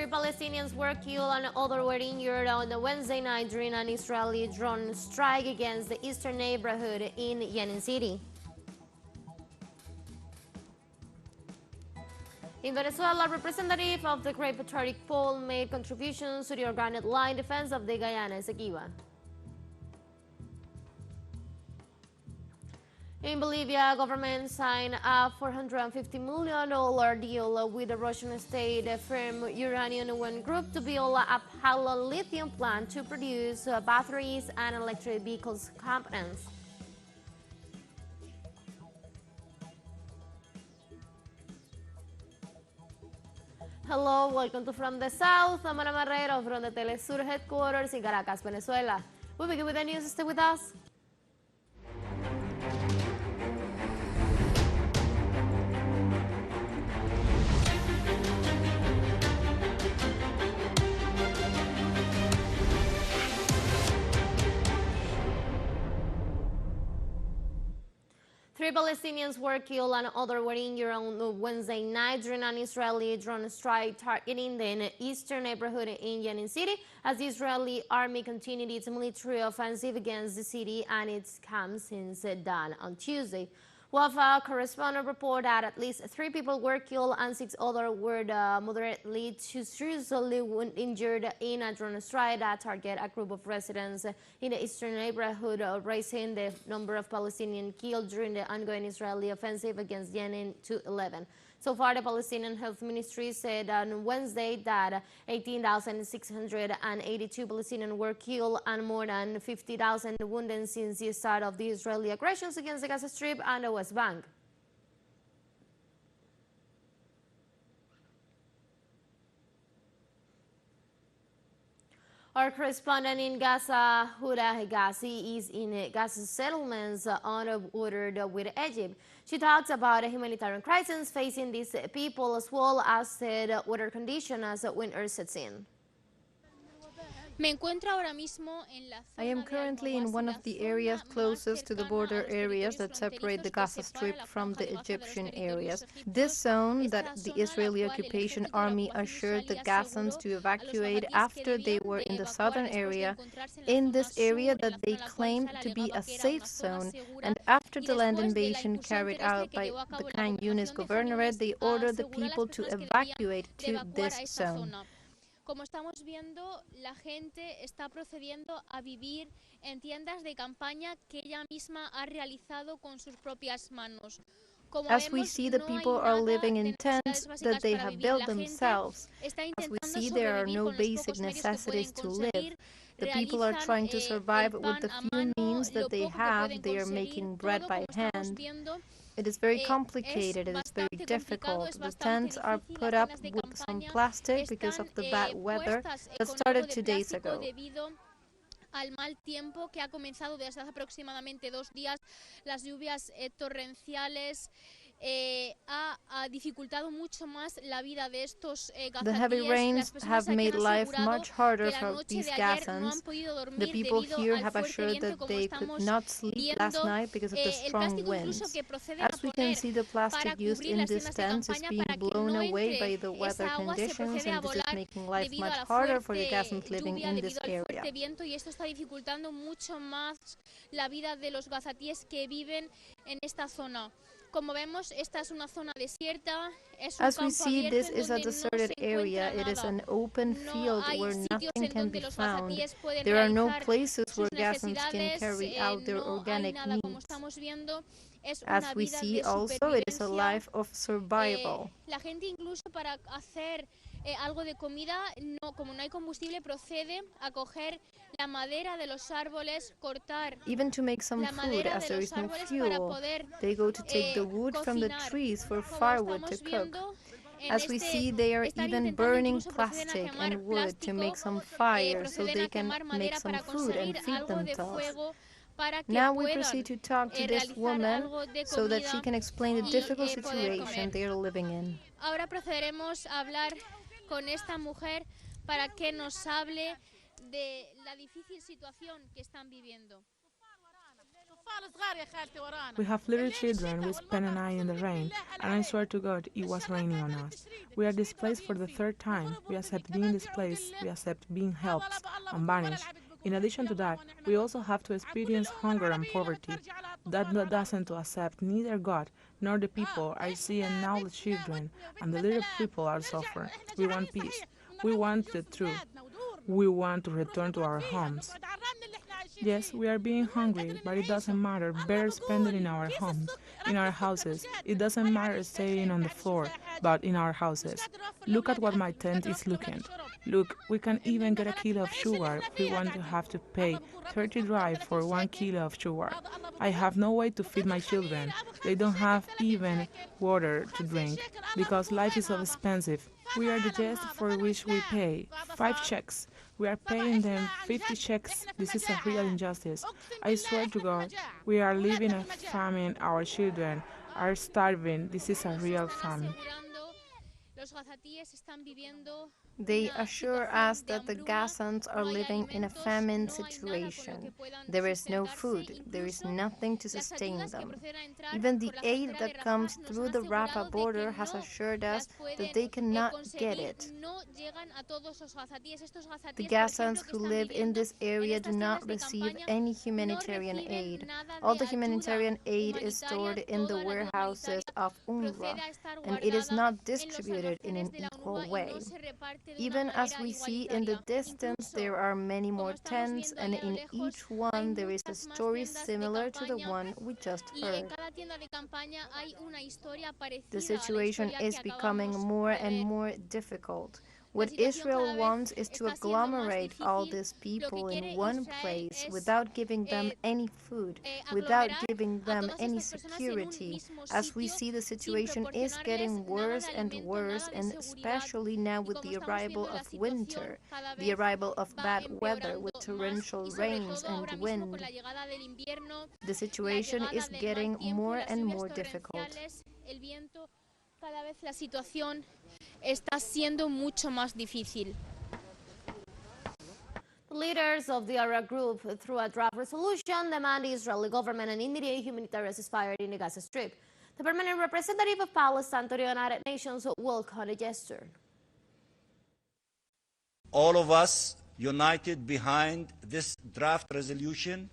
Palestinians were killed and others were injured on Wednesday night during an Israeli drone strike against the eastern neighborhood in Yenin City. In Venezuela, a representative of the Great Patriotic Pole made contributions to the organic line defense of the Guyana Essequibo. In Bolivia, government signed a $450 million deal with the Russian state firm Uranium Group to build a pilot lithium plant to produce batteries and electric vehicles components. Hello, welcome to From the South. I'm Ana Marrero from the teleSUR headquarters in Caracas, Venezuela. We begin with the news. Stay with us. Three Palestinians were killed and others were injured on Wednesday night during an Israeli drone strike targeting the eastern neighborhood in Yenin City as the Israeli army continued its military offensive against the city and its camps since dawn on Tuesday. WAFA correspondent report that at least 3 people were killed and 6 others were moderately to seriously injured in a drone strike that targeted a group of residents in the eastern neighborhood, raising the number of Palestinians killed during the ongoing Israeli offensive against Yemen to 11. So far, the Palestinian Health Ministry said on Wednesday that 18,682 Palestinians were killed and more than 50,000 wounded since the start of the Israeli aggressions against the Gaza Strip and the West Bank. Our correspondent in Gaza, Huda Hegazi, is in Gaza's settlements on the border with Egypt. She talks about a humanitarian crisis facing these people as well as the weather conditions as winter sets in. I am currently in one of the areas closest to the border areas that separate the Gaza Strip from the Egyptian areas. This zone that the Israeli occupation army assured the Gazans to evacuate after they were in the southern area, in this area that they claimed to be a safe zone, and after the land invasion carried out by the Khan Yunis governorate, they ordered the people to evacuate to this zone. Como estamos viendo, la gente está procediendo a vivir en tiendas de campaña que ella misma ha realizado con sus propias manos. As we see, the people are living in tents that they have built themselves. As we see, there are no basic necessities to live. The people are trying to survive with the few means that they have. They are making bread by hand. It is very complicated, it is very difficult. The tents are put up with some plastic because of the bad weather that started 2 days ago. Al mal tiempo que ha comenzado desde hace aproximadamente 2 días, las lluvias torrenciales ha dificultado mucho más la vida de estos gazatíes. The heavy rains have made life much harder for these Gazans. The people here have assured that they could not sleep last night because of the strong winds. As we can see, the plastic used in these tents is being blown away by the weather conditions, and this is making life much harder for the Gazans living in this area. Y esto está dificultando mucho más la vida de los gazatíes que viven en esta zona. Como vemos, esta es una zona desierta. As we see, this is a deserted area. It is an open field where nothing can be found. There are no places where Gazans can carry out their organic needs. As we see also, it is a life of survival. La gente incluso para hacer algo de comida, como no hay combustible, procede a coger la madera de los árboles, cortar. Even to make some food, as there is no fuel, they go to take the wood from the trees for firewood to cook. As we see, they are even burning plastic and wood to make some fire so they can make some food and feed themselves. Now we proceed to talk to this woman so that she can explain the difficult situation they are living in. Ahora procederemos a hablar con esta mujer para que nos hable de la difícil situación que están viviendo. We have little children, we spend a night in the rain, and I swear to God, it was raining on us. We are displaced for the third time. We accept being displaced, we accept being helped and banished. In addition to that, we also have to experience hunger and poverty. That doesn't to accept neither God nor the people. I see and now the children and the little people are suffering. We want peace. We want the truth. We want to return to our homes. Yes, we are being hungry, but it doesn't matter. Better spend it in our homes, in our houses. It doesn't matter staying on the floor, but in our houses. Look at what my tent is looking. Look, we can even get a kilo of sugar. We want to have to pay 30 drive for 1 kilo of sugar. I have no way to feed my children. They don't have even water to drink because life is so expensive. We are the guests for which we pay 5 checks. We are paying them 50 checks. This is a real injustice. I swear to God, we are living a famine. Our children are starving. This is a real famine. They assure us that the Gazans are living in a famine situation. There is no food, there is nothing to sustain them. Even the aid that comes through the Rafah border has assured us that they cannot get it. The Gazans who live in this area do not receive any humanitarian aid. All the humanitarian aid is stored in the warehouses of UNRWA, and it is not distributed in an equal way. Even as we see in the distance, there are many more tents, and in each one there is a story similar to the one we just heard. The situation is becoming more and more difficult. What Israel wants is to agglomerate all these people in one place without giving them any food, without giving them any security. As we see, the situation is getting worse and worse, and especially now with the arrival of winter, the arrival of bad weather with torrential rains and wind. The situation is getting more and more difficult. Cada vez la situación está siendo mucho más difícil. The leaders of the Arab group, through a draft resolution, demand the Israeli government an immediate humanitarian ceasefire in the Gaza Strip. The permanent representative of Palestine to the United Nations welcomed the gesture. All of us united behind this draft resolution,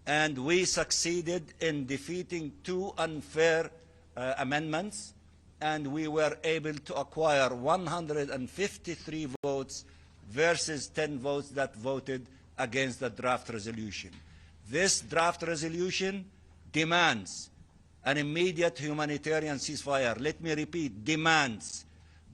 and we succeeded in defeating 2 unfair amendments, and we were able to acquire 153 votes versus 10 votes that voted against the draft resolution. This draft resolution demands an immediate humanitarian ceasefire. Let me repeat, demands.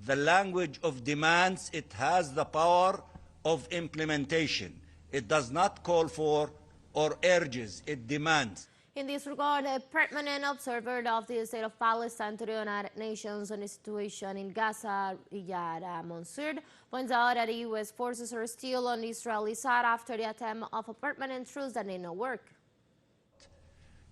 The language of demands, it has the power of implementation. It does not call for or urges, it demands. In this regard, a permanent observer of the state of Palestine to the United Nations on the situation in Gaza, Riyad Mansour, points out that the U.S. forces are still on the Israeli side after the attempt of a permanent truce that did not work.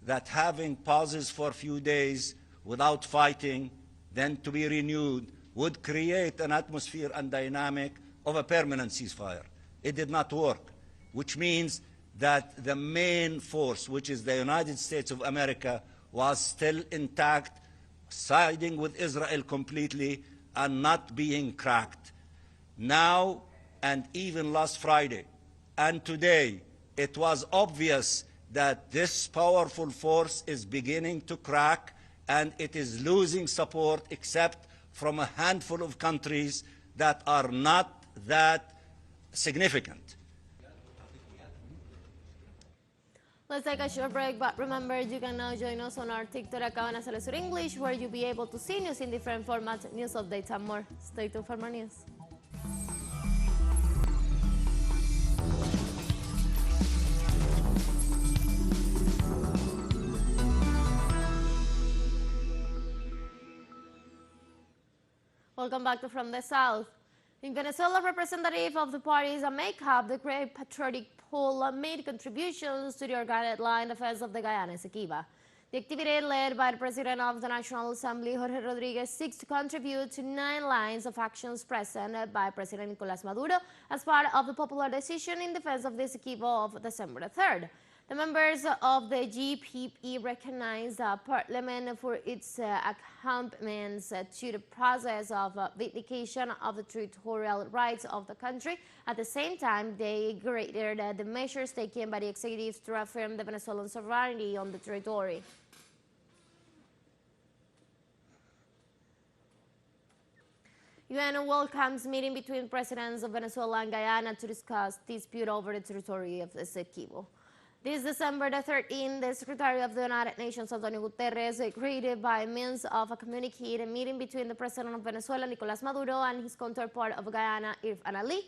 That having pauses for a few days without fighting, then to be renewed, would create an atmosphere and dynamic of a permanent ceasefire. It did not work, which means that the main force, which is the United States of America, was still intact, siding with Israel completely and not being cracked. Now, and even last Friday, and today, it was obvious that this powerful force is beginning to crack, and it is losing support except from a handful of countries that are not that significant. Let's take a short break, but remember, you can now join us on our TikTok account as teleSUR English, where you'll be able to see news in different formats, news updates, and more. Stay tuned for more news. Welcome back to From the South. In Venezuela, representative of the parties that make up the Great Patriotic Pool made contributions to the organized line defense of the Guyana Essequibo. The activity, led by the President of the National Assembly, Jorge Rodriguez, seeks to contribute to 9 lines of actions presented by President Nicolás Maduro as part of the popular decision in defense of the Essequibo of December 3rd. The members of the GPP recognize Parliament for its accompaniments to the process of vindication of the territorial rights of the country. At the same time, they graded the measures taken by the executive to affirm the Venezuelan sovereignty on the territory. UN welcomes meeting between presidents of Venezuela and Guyana to discuss dispute over the territory of Essequibo. This December the 13th, the Secretary of the United Nations, Antonio Guterres, agreed by means of a communique a meeting between the President of Venezuela, Nicolás Maduro, and his counterpart of Guyana, Irfan Ali.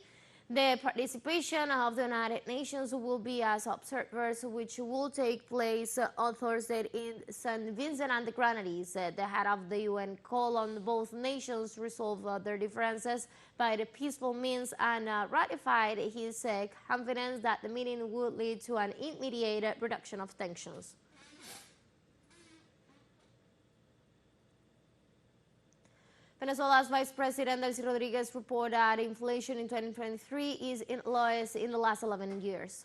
The participation of the United Nations will be as observers, which will take place on Thursday in St. Vincent and the Grenadines. The head of the UN called on both nations to resolve their differences by the peaceful means and ratified his confidence that the meeting would lead to an immediate reduction of tensions. Venezuela's Vice President Delcy Rodriguez reported that inflation in 2023 is in lowest in the last 11 years.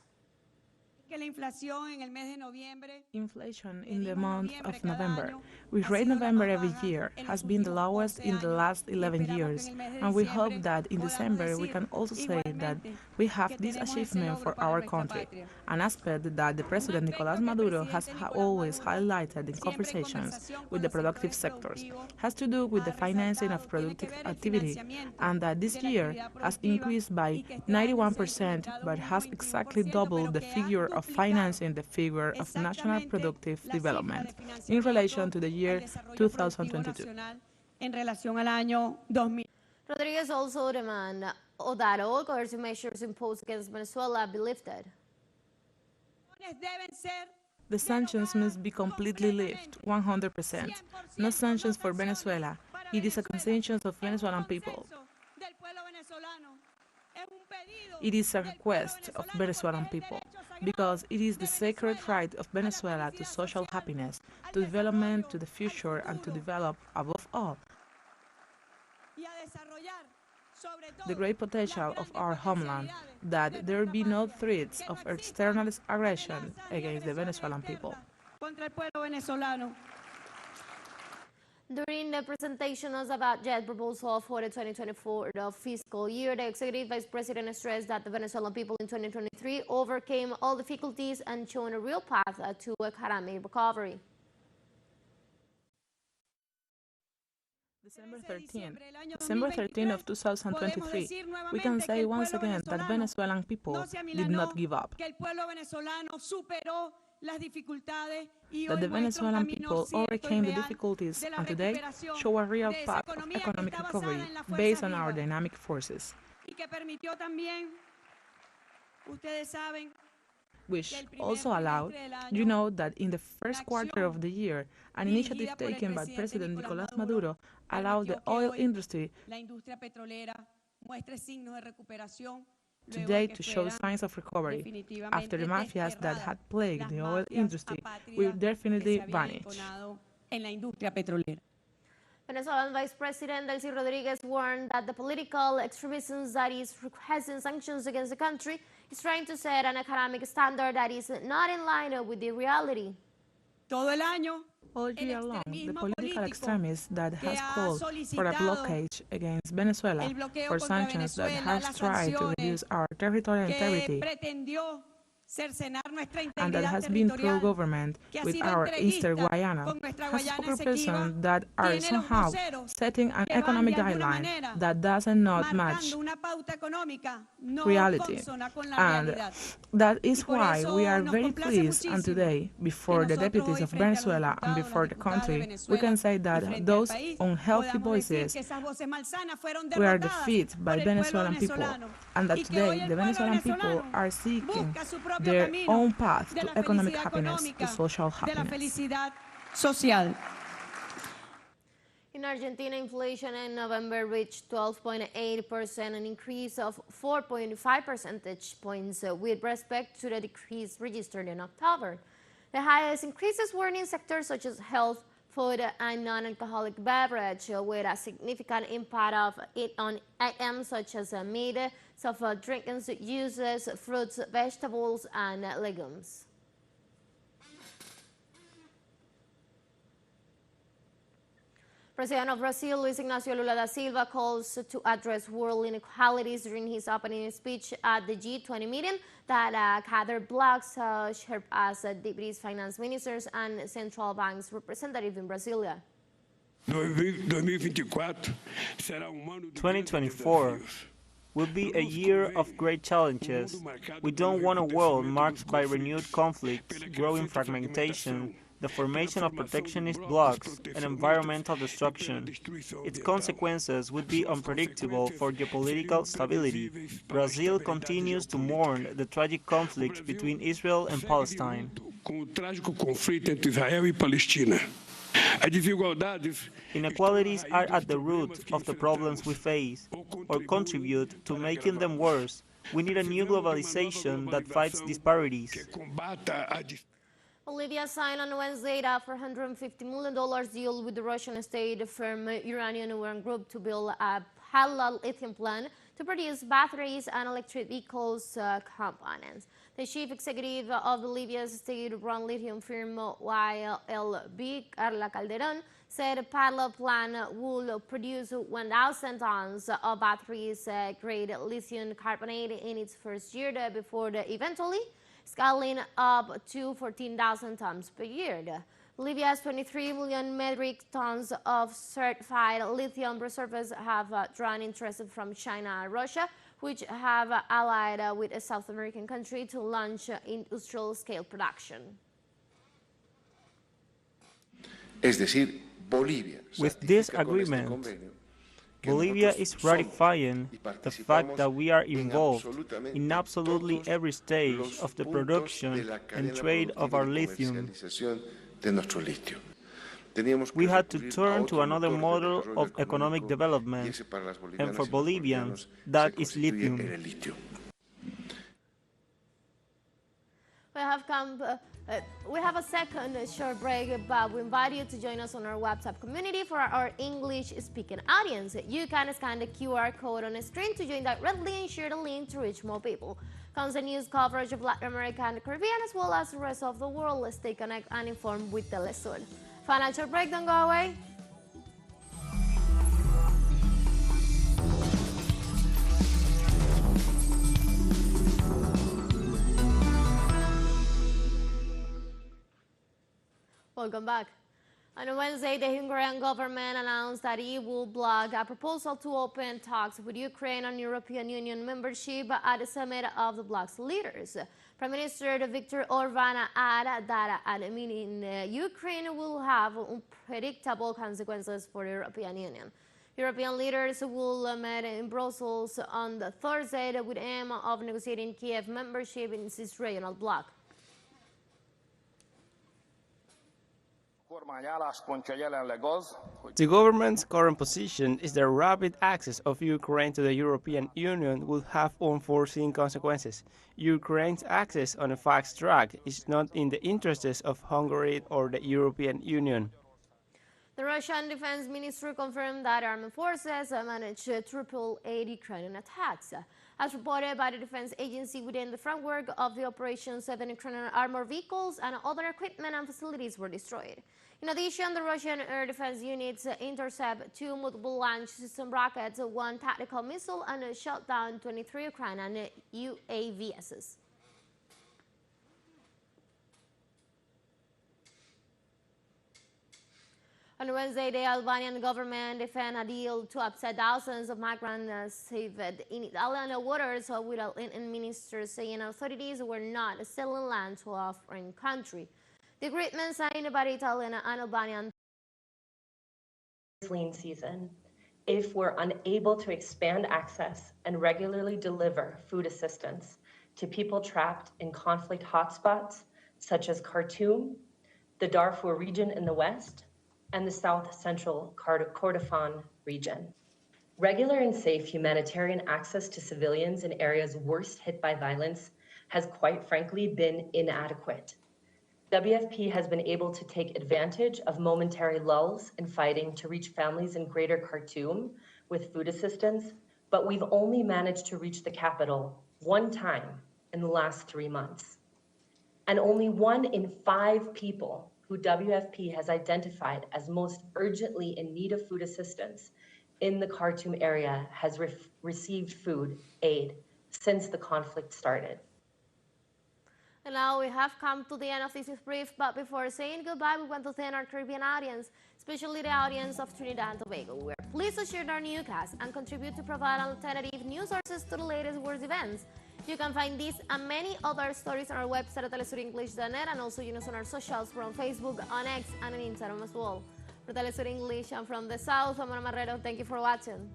Inflation in the month of November, we rate November every year, has been the lowest in the last 11 years, and we hope that in December we can also say that we have this achievement for our country, an aspect that the President Nicolás Maduro has always highlighted in conversations with the productive sectors, has to do with the financing of productive activity, and that this year has increased by 91% but has exactly doubled the figure of financing the figure of national productive development in relation to the year 2022. Rodriguez also demanded that all coercive measures imposed against Venezuela be lifted. The sanctions must be completely lifted, 100%. No sanctions for Venezuela. It is a concession of Venezuelan people. It is a request of Venezuelan people, because it is the sacred right of Venezuela to social happiness, to development, to the future, and to develop, above all, the great potential of our homeland, that there be no threats of external aggression against the Venezuelan people. During the presentation of the budget proposal for the 2024 fiscal year, the Executive Vice President stressed that the Venezuelan people in 2023 overcame all difficulties and shown a real path to economic recovery. December 13 of 2023, we can say once again that Venezuelan people did not give up, that the Venezuelan people overcame the difficulties and today show a real path of economic recovery based on our dynamic forces, which also allowed, you know, that in the first quarter of the year, an initiative taken by President Nicolás Maduro allowed the oil industry today to show signs of recovery after the mafias that had plagued the oil industry will definitely vanish. Venezuelan Vice President Delcy Rodriguez warned that the political extremism that is requesting sanctions against the country is trying to set an economic standard that is not in line with the reality. All year long, the political extremists that has called for a blockade against Venezuela, for sanctions that has tried to reduce our territorial integrity, and that has been pro-government with our Eastern Guyana, has spokespersons that are somehow setting an economic guideline that does not match reality. And that is why we are very pleased, and today, before the deputies of Venezuela and before the country, we can say that those unhealthy voices were defeated by Venezuelan people, and that today the Venezuelan people are seeking their own path to economic happiness, to social happiness. In Argentina, inflation in November reached 12.8%, an increase of 4.5 percentage points with respect to the decrease registered in October. The highest increases were in sectors such as health, food, and non-alcoholic beverage, with a significant impact of it on items such as meat, soft drinks, juices, fruits, vegetables, and legumes. President of Brazil, Luiz Inácio Lula da Silva, calls to address world inequalities during his opening speech at the G20 meeting that gathered blocs such as deputies, finance ministers, and central banks representatives in Brasilia. 2024 will be a year of great challenges. We don't want a world marked by renewed conflicts, growing fragmentation, the formation of protectionist blocs, and environmental destruction. Its consequences would be unpredictable for geopolitical stability. Brazil continues to mourn the tragic conflict between Israel and Palestine. Inequalities are at the root of the problems we face, or contribute to making them worse. We need a new globalization that fights disparities. Bolivia signed on Wednesday a $450 million deal with the Russian state firm Uranium Group to build a parallel lithium plant to produce batteries and electric vehicles components. The chief executive of Bolivia's state-run lithium firm YLB, Carla Calderon, said a parallel plant will produce 1,000 tons of batteries-grade lithium carbonate in its first year before eventually scaling up to 14,000 tons per year. Bolivia's 23 million metric tons of certified lithium reserves have drawn interest from China and Russia, which have allied with a South American country to launch industrial-scale production. With this agreement, Bolivia is ratifying the fact that we are involved in absolutely every stage of the production and trade of our lithium. We had to turn to another model of economic development, and for Bolivians, that is lithium. We have a second short break, but we invite you to join us on our WhatsApp community for our English-speaking audience. You can scan the QR code on the screen to join directly and share the link to reach more people. Constant news coverage of Latin America and the Caribbean, as well as the rest of the world. Let's stay connected and informed with teleSUR. Financial break, don't go away. Welcome back. On Wednesday, the Hungarian government announced that it will block a proposal to open talks with Ukraine on European Union membership at the summit of the bloc's leaders. Prime Minister Viktor Orbán added that at a meeting, Ukraine will have unpredictable consequences for the European Union. European leaders will meet in Brussels on the Thursday with the aim of negotiating Kiev membership in this regional bloc. The government's current position is that rapid access of Ukraine to the European Union will have unforeseen consequences. Ukraine's access on a fast track is not in the interests of Hungary or the European Union. The Russian Defense Ministry confirmed that armed forces managed to triple 8 Ukrainian attacks. As reported by the defense agency, within the framework of the operation, 7 Ukrainian armored vehicles and other equipment and facilities were destroyed. In addition, the Russian air defense units intercept 2 multiple launch system rockets, 1 tactical missile, and shot down 23 Ukrainian UAVs. On Wednesday, the Albanian government defended a deal to upset thousands of migrants saved in Italian waters, with a minister saying authorities were not selling land to a foreign country. The agreement signed by the Italian and Albanian lean season. If we're unable to expand access and regularly deliver food assistance to people trapped in conflict hotspots such as Khartoum, the Darfur region in the west, and the south-central Kordofan region. Regular and safe humanitarian access to civilians in areas worst hit by violence has quite frankly been inadequate. WFP has been able to take advantage of momentary lulls in fighting to reach families in Greater Khartoum with food assistance, but we've only managed to reach the capital 1 time in the last 3 months. And only 1 in 5 people who WFP has identified as most urgently in need of food assistance in the Khartoum area, has received food aid since the conflict started. And now we have come to the end of this brief, but before saying goodbye, we want to thank our Caribbean audience, especially the audience of Trinidad and Tobago. We're pleased to share our newscast and contribute to provide alternative news sources to the latest world events. You can find these and many other stories on our website at telesurenglish.net, and also join us on our socials from Facebook, on X, and on Instagram as well. For Telesur English and from the South, I'm Ana Marrero. Thank you for watching.